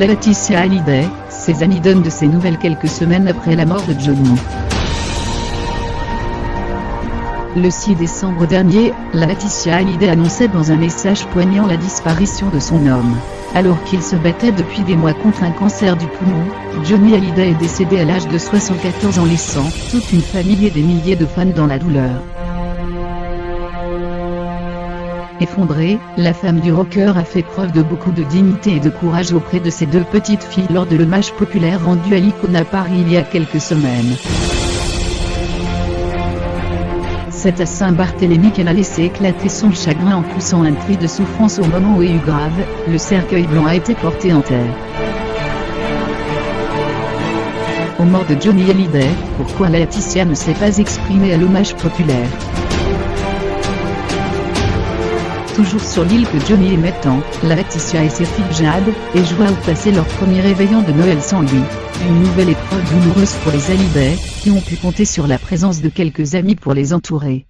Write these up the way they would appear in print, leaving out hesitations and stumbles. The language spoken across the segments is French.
Laetitia Hallyday, ses amis donnent de ses nouvelles quelques semaines après la mort de Johnny. Le 6 décembre dernier, Laetitia Hallyday annonçait dans un message poignant la disparition de son homme. Alors qu'il se battait depuis des mois contre un cancer du poumon, Johnny Hallyday est décédé à l'âge de 74 ans, laissant toute une famille et des milliers de fans dans la douleur. Effondrée, la femme du rocker a fait preuve de beaucoup de dignité et de courage auprès de ses deux petites filles lors de l'hommage populaire rendu à l'icône à Paris il y a quelques semaines. C'est à Saint-Barthélemy qu'elle a laissé éclater son chagrin en poussant un cri de souffrance au moment où, grave, le cercueil blanc a été porté en terre. Au mort de Johnny Hallyday, pourquoi Laetitia ne s'est pas exprimée à l'hommage populaire? Toujours sur l'île que Johnny aimait tant, Laetitia et ses filles Jade et Joie ont passé leur premier réveillon de Noël sans lui. Une nouvelle épreuve douloureuse pour les Hallyday, qui ont pu compter sur la présence de quelques amis pour les entourer.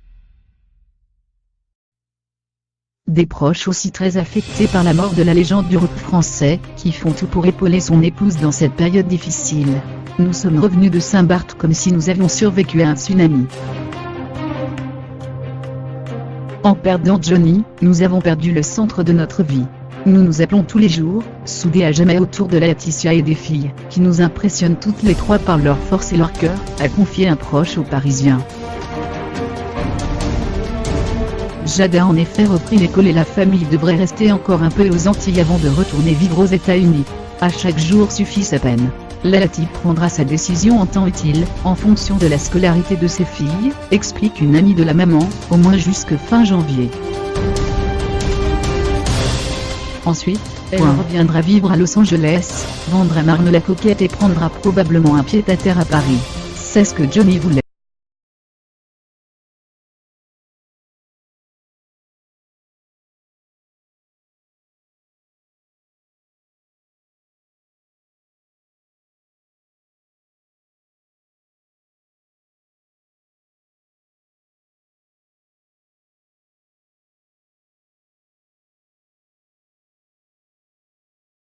Des proches aussi très affectés par la mort de la légende du rock français, qui font tout pour épauler son épouse dans cette période difficile. Nous sommes revenus de Saint-Barth comme si nous avions survécu à un tsunami. En perdant Johnny, nous avons perdu le centre de notre vie. Nous nous appelons tous les jours, soudés à jamais autour de Laetitia et des filles, qui nous impressionnent toutes les trois par leur force et leur cœur, a confié un proche aux Parisiens. Jade a en effet repris l'école et la famille devrait rester encore un peu aux Antilles avant de retourner vivre aux États-Unis. À chaque jour suffit sa peine. Laetitia prendra sa décision en temps utile, en fonction de la scolarité de ses filles, explique une amie de la maman, au moins jusque fin janvier. Ensuite, elle reviendra vivre à Los Angeles, vendre à Marne la coquette et prendra probablement un pied-à-terre à Paris. C'est ce que Johnny voulait.